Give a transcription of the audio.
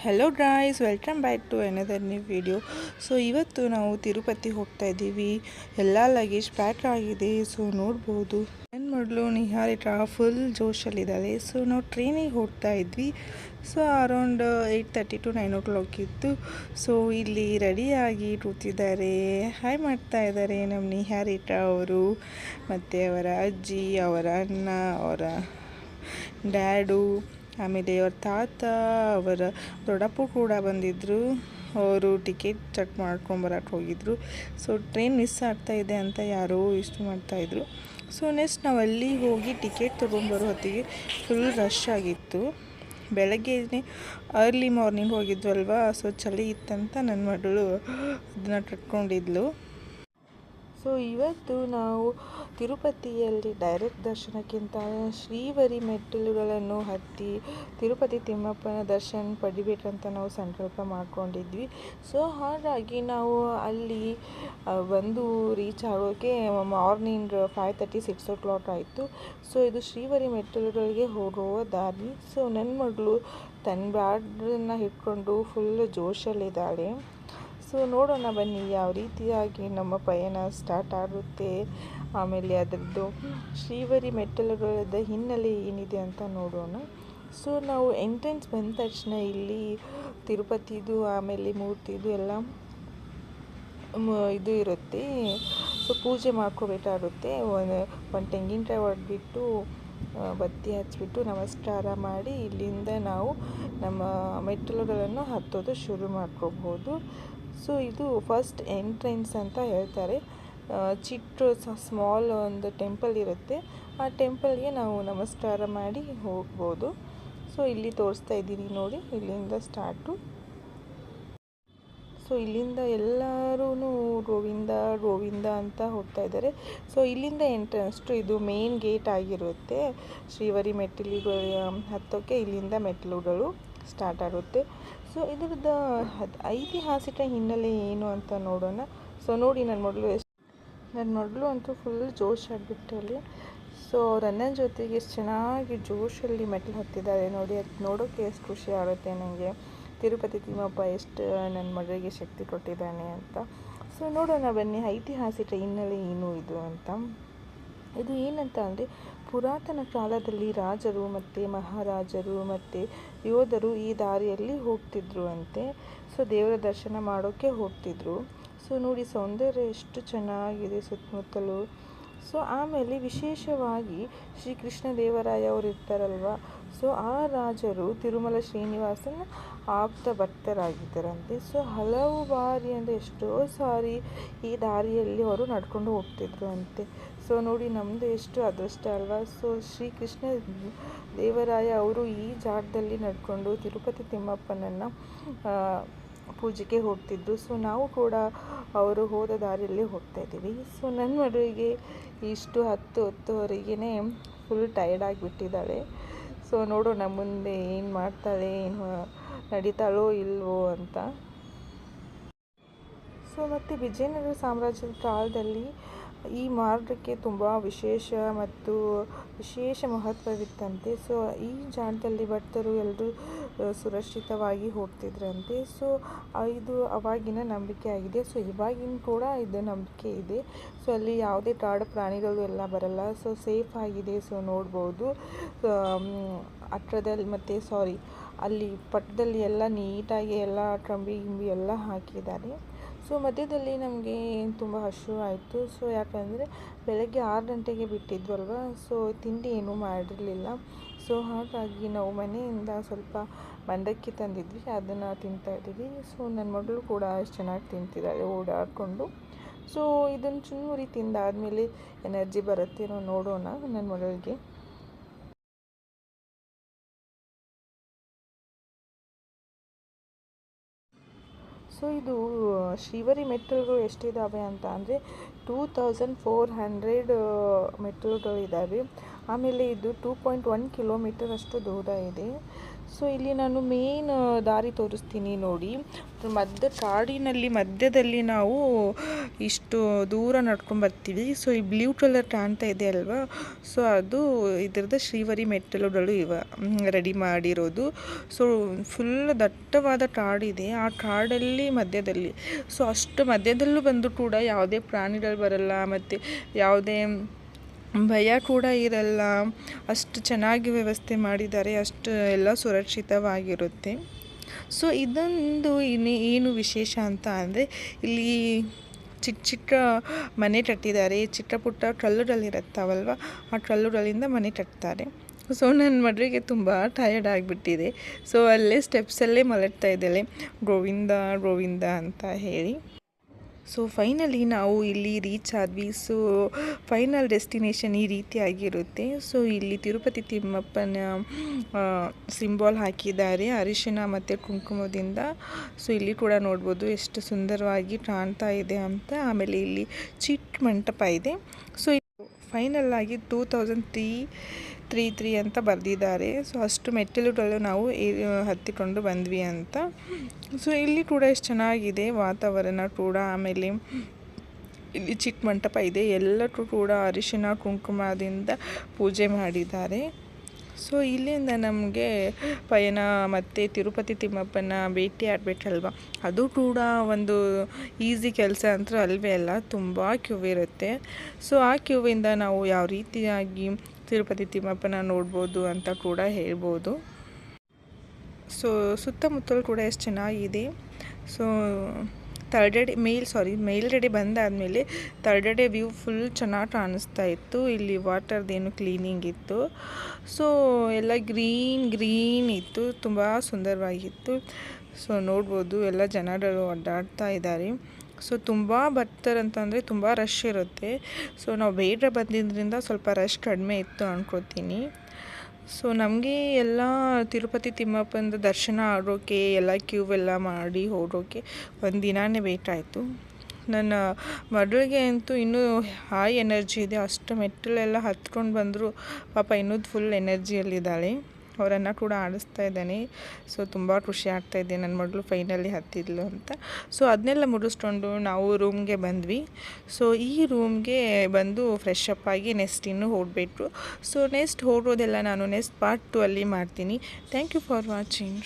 Hello guys, welcome back to another new video. So ಇವತ್ತು ನಾವು ತಿರುಪತಿ ಹೋಗ್ತಾ ಇದ್ದೀವಿ. ಎಲ್ಲ ಲಗೇಜ್ ಪ್ಯಾಕ್ ಆಗಿದೆ. ಸೊ ನೋಡ್ಬೋದು ನನ್ನ ಮಗಳು ನಿಹಾರಿಕಾ ಫುಲ್ ಜೋಶಲ್ಲಿದ್ದಾಳೆ. ಸೊ ನಾವು ಟ್ರೈನಿಗೆ ಹೋಗ್ತಾ ಇದ್ವಿ. ಸೊ ಅರೌಂಡ್ 8:30 to 9 o'clock ಇತ್ತು. ಸೊ ಇಲ್ಲಿ ರೆಡಿಯಾಗಿ ಕೂತಿದ್ದಾರೆ, ಹಾಯ್ ಮಾಡ್ತಾ ಇದ್ದಾರೆ ನಮ್ಮ ನಿಹಾರಿಕಾ ಅವರು, ಮತ್ತು ಅವರ ಅಜ್ಜಿ, ಅವರ ಅಣ್ಣ, ಅವರ ಡ್ಯಾಡು, ಆಮೇಲೆ ಅವ್ರ ತಾತ, ಅವರ ದೊಡ್ಡಪ್ಪ ಕೂಡ ಬಂದಿದ್ದರು. ಅವರು ಟಿಕೆಟ್ ಚೆಕ್ ಮಾಡ್ಕೊಂಬರಕ್ಕೆ ಹೋಗಿದ್ರು. ಸೊ ಟ್ರೈನ್ ಮಿಸ್ ಆಗ್ತಾಯಿದೆ ಅಂತ ಯಾರೋ ಇಷ್ಟು ಮಾಡ್ತಾಯಿದ್ರು. ಸೊ ನೆಕ್ಸ್ಟ್ ನಾವು ಅಲ್ಲಿ ಹೋಗಿ ಟಿಕೆಟ್ ತೊಗೊಂಬರೋ ಹೊತ್ತಿಗೆ ಫುಲ್ ರಶ್ ಆಗಿತ್ತು. ಬೆಳಗ್ಗೆನೇ ಅರ್ಲಿ ಮಾರ್ನಿಂಗ್ ಹೋಗಿದ್ವಲ್ವ, ಸೊ ಚಳಿ ಇತ್ತಂತ ನನ್ನ ಮಗಳು ಅದನ್ನು ಕಟ್ಕೊಂಡಿದ್ಲು. ಸೊ ಇವತ್ತು ನಾವು ತಿರುಪತಿಯಲ್ಲಿ ಡೈರೆಕ್ಟ್ ದರ್ಶನಕ್ಕಿಂತ ಶ್ರೀವರಿ ಮೆಟ್ಟಿಲುಗಳನ್ನು ಹತ್ತಿ ತಿರುಪತಿ ತಿಮ್ಮಪ್ಪನ ದರ್ಶನ ಪಡಿಬೇಕಂತ ನಾವು ಸಂಕಲ್ಪ ಮಾಡ್ಕೊಂಡಿದ್ವಿ. ಸೊ ಹಾಗಾಗಿ ನಾವು ಅಲ್ಲಿ ಬಂದು ರೀಚ್ ಆಗೋಕ್ಕೆ ಮಾರ್ನಿಂಗ್ 5:30 6 o'clock ಆಯಿತು. ಸೊ ಇದು ಶ್ರೀವರಿ ಮೆಟ್ಟಿಲುಗಳಿಗೆ ಹೋಗುವ ದಾರಿ. ಸೊ ನನ್ನ ಮಗಳು ತನ್ನ ಬ್ಯಾಗನ್ನು ಹಿಡ್ಕೊಂಡು ಫುಲ್ ಜೋಶಲ್ಲಿದ್ದಾಳೆ. ಸೊ ನೋಡೋಣ ಬನ್ನಿ ಯಾವ ರೀತಿಯಾಗಿ ನಮ್ಮ ಪಯಣ ಸ್ಟಾರ್ಟ್ ಆಗುತ್ತೆ, ಆಮೇಲೆ ಅದರದ್ದು ಶ್ರೀವರಿ ಮೆಟ್ಟಿಲುಗಳದ ಹಿನ್ನೆಲೆ ಏನಿದೆ ಅಂತ ನೋಡೋಣ. ಸೊ ನಾವು ಎಂಟ್ರೆನ್ಸ್ ಬಂದ ತಕ್ಷಣ ಇಲ್ಲಿ ತಿರುಪತಿದು ಆಮೇಲೆ ಮೂರ್ತಿದು ಎಲ್ಲ ಇದು ಇರುತ್ತೆ. ಸೊ ಪೂಜೆ ಮಾಡ್ಕೋಬೇಕಾಗುತ್ತೆ. ಒಂದು ತೆಂಗಿನಕಾಯಿ ಹೊಡೆದ್ಬಿಟ್ಟು ಬತ್ತಿ ಹಚ್ಚಿಬಿಟ್ಟು ನಮಸ್ಕಾರ ಮಾಡಿ ಇಲ್ಲಿಂದ ನಾವು ನಮ್ಮ ಮೆಟ್ಟಿಲುಗಳನ್ನು ಹತ್ತೋದು ಶುರು ಮಾಡ್ಕೋಬೋದು. ಸೊ ಇದು ಫಸ್ಟ್ ಎಂಟ್ರೆನ್ಸ್ ಅಂತ ಹೇಳ್ತಾರೆ. ಚಿಕ್ಕ ಸ್ಮಾಲ್ ಒಂದು ಟೆಂಪಲ್ ಇರುತ್ತೆ, ಆ ಟೆಂಪಲ್ಗೆ ನಾವು ನಮಸ್ಕಾರ ಮಾಡಿ ಹೋಗ್ಬೋದು. ಸೊ ಇಲ್ಲಿ ತೋರಿಸ್ತಾ ಇದ್ದೀನಿ ನೋಡಿ, ಇಲ್ಲಿಂದ ಸ್ಟಾರ್ಟು. ಸೊ ಇಲ್ಲಿಂದ ಎಲ್ಲರೂ ಗೋವಿಂದ ಗೋವಿಂದ ಅಂತ ಹೋಗ್ತಾ ಇದ್ದಾರೆ. ಸೊ ಇಲ್ಲಿಂದ ಎಂಟ್ರೆನ್ಸ್ಟು ಇದು ಮೇನ್ ಗೇಟ್ ಆಗಿರುತ್ತೆ. ಶ್ರೀವರಿ ಮೆಟ್ಟಿಲುಗಳು ಹತ್ತೋಕ್ಕೆ ಇಲ್ಲಿಂದ ಮೆಟ್ಟಿಲುಗಳು ಸ್ಟಾರ್ಟ್ ಆಗುತ್ತೆ. ಸೊ ಇದ್ರದ್ದು ಐತಿಹಾಸಿಕ ಹಿನ್ನೆಲೆ ಏನು ಅಂತ ನೋಡೋಣ. ಸೊ ನೋಡಿ ನನ್ನ ಮಗಳು ಅಂತೂ ಫುಲ್ ಜೋಶ್ ಆಗಿಬಿಟ್ಟಲ್ಲಿ. ಸೊ ರನ್ನನ ಜೊತೆಗೆ ಎಷ್ಟು ಚೆನ್ನಾಗಿ ಜೋಶಲ್ಲಿ ಮೆಟ್ಟಿಲು ಹತ್ತಿದ್ದಾರೆ ನೋಡಿ. ಅದು ನೋಡೋಕ್ಕೆ ಎಷ್ಟು ಖುಷಿ ಆಗುತ್ತೆ ನನಗೆ. ತಿರುಪತಿ ತಿಮ್ಮಪ್ಪ ಎಷ್ಟು ನನ್ನ ಮಗಳಿಗೆ ಶಕ್ತಿ ಕೊಟ್ಟಿದ್ದಾನೆ ಅಂತ. ಸೊ ನೋಡೋಣ ಬನ್ನಿ ಐತಿಹಾಸಿಕ ಹಿನ್ನೆಲೆ ಏನು ಇದು ಅಂತ. ಇದು ಏನಂತ ಅಂದರೆ, ಪುರಾತನ ಕಾಲದಲ್ಲಿ ರಾಜರು ಮತ್ತು ಮಹಾರಾಜರು ಮತ್ತು ಯೋಧರು ಈ ದಾರಿಯಲ್ಲಿ ಹೋಗ್ತಿದ್ರು ಅಂತೆ. ಸೊ ದೇವರ ದರ್ಶನ ಮಾಡೋಕ್ಕೆ ಹೋಗ್ತಿದ್ರು. ಸೊ ನೋಡಿ ಸೌಂದರ್ಯ ಎಷ್ಟು ಚೆನ್ನಾಗಿದೆ ಸುತ್ತಮುತ್ತಲು. ಸೊ ಆಮೇಲೆ ವಿಶೇಷವಾಗಿ ಶ್ರೀ ಕೃಷ್ಣ ದೇವರಾಯ ಅವರು ಇರ್ತಾರಲ್ವ, ಸೊ ಆ ರಾಜರು ತಿರುಮಲ ಶ್ರೀನಿವಾಸನ ಆಪ್ತ ಭಕ್ತರಾಗಿದ್ದಾರಂತೆ. ಸೊ ಹಲವು ಬಾರಿ ಅಂದರೆ ಎಷ್ಟೋ ಸಾರಿ ಈ ದಾರಿಯಲ್ಲಿ ಅವರು ನಡ್ಕೊಂಡು ಹೋಗ್ತಿದ್ರು ಅಂತೆ. ಸೊ ನೋಡಿ ನಮ್ಮದು ಎಷ್ಟು ಅದೃಷ್ಟ ಅಲ್ವಾ. ಸೊ ಶ್ರೀ ಕೃಷ್ಣ ದೇವರಾಯ ಅವರು ಈ ಜಾಗದಲ್ಲಿ ನಡ್ಕೊಂಡು ತಿರುಪತಿ ತಿಮ್ಮಪ್ಪನನ್ನು ಪೂಜೆಗೆ ಹೋಗ್ತಿದ್ರು. ಸೊ ನಾವು ಕೂಡ ಅವರು ಹೋದ ದಾರಿಯಲ್ಲಿ ಹೋಗ್ತಾ ಇದ್ದೀವಿ. ಸೊ ನನ್ನ ಮಗಳಿಗೆ ಇಷ್ಟು ಹತ್ತುವರೆಗೇ ಫುಲ್ ಟಯರ್ಡ್ ಆಗಿಬಿಟ್ಟಿದ್ದಾಳೆ. ಸೊ ನೋಡೋಣ ಮುಂದೆ ಏನು ಮಾಡ್ತಾಳೆ, ಏನು ನಡೀತಾಳೋ ಇಲ್ವೋ ಅಂತ. ಸೊ ಮತ್ತು ವಿಜಯನಗರ ಸಾಮ್ರಾಜ್ಯದ ಕಾಲದಲ್ಲಿ ಈ ಮಾರ್ಗಕ್ಕೆ ತುಂಬ ವಿಶೇಷ ಮಹತ್ವವಿತ್ತಂತೆ. ಸೊ ಈ ಜಾಗದಲ್ಲಿ ಭಕ್ತರು ಎಲ್ಲರೂ ಸುರಕ್ಷಿತವಾಗಿ ಹೋಗ್ತಿದ್ರಂತೆ. ಸೊ ಇದು ಅವಾಗಿನ ನಂಬಿಕೆ ಆಗಿದೆ. ಸೊ ಇವಾಗಿನ ಕೂಡ ಇದು ನಂಬಿಕೆ ಇದೆ. ಸೊ ಅಲ್ಲಿ ಯಾವುದೇ ಕಾಡು ಪ್ರಾಣಿಗಳು ಎಲ್ಲ ಬರಲ್ಲ. ಸೊ ಸೇಫ್ ಆಗಿದೆ. ಸೊ ನೋಡ್ಬೋದು ಹತ್ರದಲ್ಲಿ ಮತ್ತು ಅಲ್ಲಿ ಪಕ್ಕದಲ್ಲಿ ಎಲ್ಲ ನೀಟಾಗಿ ಎಲ್ಲ ಗಿಂಬಿ ಎಲ್ಲ ಹಾಕಿದ್ದಾರೆ. ಸೊ ಮಧ್ಯದಲ್ಲಿ ನಮಗೆ ತುಂಬ ಹಸಿವು ಆಯಿತು. ಸೊ ಯಾಕಂದರೆ ಬೆಳಗ್ಗೆ 6 ಗಂಟೆಗೆ ಬಿಟ್ಟಿದ್ವಲ್ವ, ಸೊ ತಿಂಡಿ ಏನೂ ಮಾಡಿರಲಿಲ್ಲ. ಸೊ ಹಾಗಾಗಿ ನಾವು ಮನೆಯಿಂದ ಸ್ವಲ್ಪ ಮಂಡಕ್ಕಿ ತಂದಿದ್ವಿ, ಅದನ್ನು ತಿಂತಾಯಿದ್ದೀವಿ. ಸೊ ನನ್ನ ಮಗಳು ಕೂಡ ಅಷ್ಟು ಚೆನ್ನಾಗಿ ತಿಂತಿದ್ದಾಳೆ ಓಡಾಡಿಕೊಂಡು. ಸೊ ಇದನ್ನು ಚುರುಮುರಿ ತಿಂದಾದಮೇಲೆ ಎನರ್ಜಿ ಬರುತ್ತೇನೋ ನೋಡೋಣ ನನ್ನ ಮಗಳಿಗೆ. ಸೊ ಇದು ಶ್ರೀವರಿ ಮೆಟ್ಟಿಲುಗಳು ಎಷ್ಟಿದ್ದಾವೆ ಅಂತ ಅಂದರೆ 2400 ಮೆಟ್ಟಿಲುಗಳಿದ್ದಾವೆ. ಆಮೇಲೆ ಇದು 2.1 ಕಿಲೋಮೀಟರ್ ಅಷ್ಟು ದೂರ ಇದೆ. ಸೊ ಇಲ್ಲಿ ನಾನು ಮೇನ್ ದಾರಿ ತೋರಿಸ್ತೀನಿ ನೋಡಿ. ಕಾಡಿನಲ್ಲಿ ಮಧ್ಯದಲ್ಲಿ ನಾವು ಇಷ್ಟು ದೂರ ನಡ್ಕೊಂಡು ಬರ್ತೀವಿ. ಸೊ ಈ ಬ್ಲೂ ಕಲರ್ ಕಾಣ್ತಾ ಇದೆ ಅಲ್ವಾ, ಸೊ ಅದು ಇದ್ರದ್ದು ಶ್ರೀವರಿ ಮೆಟ್ಟಿಲುಗಳು ರೆಡಿ ಮಾಡಿರೋದು. ಸೊ ಫುಲ್ ದಟ್ಟವಾದ ಕಾಡಿದೆ, ಆ ಕಾಡಲ್ಲಿ ಮಧ್ಯದಲ್ಲಿ. ಸೊ ಅಷ್ಟು ಮಧ್ಯದಲ್ಲೂ ಬಂದು ಕೂಡ ಯಾವುದೇ ಪ್ರಾಣಿಗಳು ಬರಲ್ಲ, ಮತ್ತು ಯಾವುದೇ ಭಯ ಕೂಡ ಇರಲ್ಲ. ಅಷ್ಟು ಚೆನ್ನಾಗಿ ವ್ಯವಸ್ಥೆ ಮಾಡಿದ್ದಾರೆ, ಅಷ್ಟು ಎಲ್ಲ ಸುರಕ್ಷಿತವಾಗಿರುತ್ತೆ. ಸೊ ಇದೊಂದು ಏನು ವಿಶೇಷ ಅಂತ ಅಂದರೆ, ಇಲ್ಲಿ ಚಿಕ್ಕ ಚಿಕ್ಕ ಮನೆ ಕಟ್ಟಿದ್ದಾರೆ. ಚಿಕ್ಕ ಪುಟ್ಟ ಕಲ್ಲುಗಳಿರುತ್ತಾವಲ್ವ, ಆ ಕಲ್ಲುಗಳಿಂದ ಮನೆ ಕಟ್ತಾರೆ. ಸೊ ನನ್ನ ಮಗಳಿಗೆ ತುಂಬ ಟಯರ್ಡ್ ಆಗಿಬಿಟ್ಟಿದೆ. ಸೊ ಅಲ್ಲೇ ಸ್ಟೆಪ್ಸಲ್ಲೇ ಮಲಗ್ತಾ ಇದ್ದಾಳೆ, ಗೋವಿಂದ ಗೋವಿಂದ ಅಂತ ಹೇಳಿ. ಸೊ ಫೈನಲಿ ನಾವು ಇಲ್ಲಿ ರೀಚ್ ಆದ್ವಿ. ಸೊ ಫೈನಲ್ ಡೆಸ್ಟಿನೇಷನ್ ಈ ರೀತಿಯಾಗಿರುತ್ತೆ. ಸೊ ಇಲ್ಲಿ ತಿರುಪತಿ ತಿಮ್ಮಪ್ಪನ ಸಿಂಬಾಲ್ ಹಾಕಿದ್ದಾರೆ ಅರಿಶಿನ ಮತ್ತು ಕುಂಕುಮದಿಂದ. ಸೊ ಇಲ್ಲಿ ಕೂಡ ನೋಡ್ಬೋದು ಎಷ್ಟು ಸುಂದರವಾಗಿ ಕಾಣ್ತಾ ಇದೆ ಅಂತ. ಆಮೇಲೆ ಇಲ್ಲಿ ಚಿಕ್ಕ ಮಂಟಪ ಇದೆ. ಸೊ ಫೈನಲ್ ಆಗಿ 2333 ಅಂತ ಬರೆದಿದ್ದಾರೆ. ಸೊ ಅಷ್ಟು ಮೆಟ್ಟಿಲುಗಳು ನಾವು ಹತ್ತಿಕೊಂಡು ಬಂದ್ವಿ ಅಂತ. ಸೊ ಇಲ್ಲಿ ಕೂಡ ಎಷ್ಟು ಚೆನ್ನಾಗಿದೆ ವಾತಾವರಣ ಕೂಡ. ಆಮೇಲೆ ಇಲ್ಲಿ ಚಿಕ್ಕ ಮಂಟಪ ಇದೆ, ಎಲ್ಲರೂ ಕೂಡ ಅರಿಶಿನ ಕುಂಕುಮದಿಂದ ಪೂಜೆ ಮಾಡಿದ್ದಾರೆ. ಸೊ ಇಲ್ಲಿಂದ ನಮಗೆ ಪಯಣ ಮತ್ತು ತಿರುಪತಿ ತಿಮ್ಮಪ್ಪನ ಭೇಟಿ ಆಗಬೇಕಲ್ವ, ಅದು ಕೂಡ ಒಂದು ಈಸಿ ಕೆಲಸ ಅಂತ ಅಲ್ವೇ ಅಲ್ಲ, ತುಂಬ ಕ್ಯೂ ಇರುತ್ತೆ. ಸೊ ಆ ಕ್ಯೂವಿಂದ ನಾವು ಯಾವ ರೀತಿಯಾಗಿ ತಿರುಪತಿ ತಿಮ್ಮಪ್ಪನ ನೋಡ್ಬೋದು ಅಂತ ಕೂಡ ಹೇಳ್ಬೋದು. ಸೊ ಸುತ್ತಮುತ್ತಲು ಕೂಡ ಎಷ್ಟು ಚೆನ್ನಾಗಿದೆ. ಸೊ ಮೇಲ್ಗಡೆ ಬಂದಾದಮೇಲೆ ಥರ್ಡ್ ವ್ಯೂ ಫುಲ್ ಚೆನ್ನಾಗಿ ಕಾಣಿಸ್ತಾ ಇತ್ತು. ಇಲ್ಲಿ ವಾಟರ್ದೇನು ಕ್ಲೀನಿಂಗ್ ಇತ್ತು. ಸೊ ಎಲ್ಲ ಗ್ರೀನ್ ಇತ್ತು, ತುಂಬ ಸುಂದರವಾಗಿತ್ತು. ಸೊ ನೋಡ್ಬೋದು ಎಲ್ಲ ಜನಗಳು ಅಡ್ಡಾಡ್ತಾ ಇದ್ದಾರೆ. ಸೊ ತುಂಬ ಬರ್ತಾರಂತಂದರೆ ತುಂಬ ರಶ್ ಇರುತ್ತೆ. ಸೊ ನಾವು ಬೇಗ ಬಂದಿದ್ದರಿಂದ ಸ್ವಲ್ಪ ರಶ್ ಕಡಿಮೆ ಇತ್ತು ಅಂದ್ಕೋತೀನಿ. ಸೊ ನಮಗೆ ಎಲ್ಲ ತಿರುಪತಿ ತಿಮ್ಮಪ್ಪನ ದರ್ಶನ ಆಗೋಕ್ಕೆ ಎಲ್ಲ ಕ್ಯೂ ಎಲ್ಲ ಮಾಡಿ ಹೋಗೋಕ್ಕೆ ಒಂದು ದಿನಾನೇ ಬೇಕಾಯಿತು. ನನ್ನ ಮಗಳಿಗೆ ಅಂತೂ ಇನ್ನೂ ಹೈ ಎನರ್ಜಿ ಇದೆ, ಅಷ್ಟು ಮೆಟ್ಟಿಲೆಲ್ಲ ಹತ್ಕೊಂಡು ಬಂದರೂ ಪಾಪ ಇನ್ನೂ ಫುಲ್ ಎನರ್ಜಿಯಲ್ಲಿದ್ದಾಳೆ. ಅವರನ್ನು ಕೂಡ ಆಡಿಸ್ತಾ ಇದ್ದಾನೆ. ಸೊ ತುಂಬ ಖುಷಿ ಆಗ್ತಾಯಿದೆ, ನನ್ನ ಮಗಳು ಫೈನಲಿ ಹತ್ತಿದ್ಲು ಅಂತ. ಸೊ ಅದನ್ನೆಲ್ಲ ಮುಗಿಸ್ಕೊಂಡು ನಾವು ರೂಮ್ಗೆ ಬಂದ್ವಿ. ಸೊ ಈ ರೂಮ್ಗೆ ಬಂದು ಫ್ರೆಶ್ ಅಪ್ ಆಗಿ ನೆಕ್ಸ್ಟ್ ಇನ್ನೂ ಹೋಗಬೇಕು. ಸೊ ನೆಕ್ಸ್ಟ್ ಹೋಗೋದೆಲ್ಲ ನಾನು ನೆಕ್ಸ್ಟ್ ಪಾರ್ಟ್ 2 ಅಲ್ಲಿ ಮಾಡ್ತೀನಿ. Thank you for watching.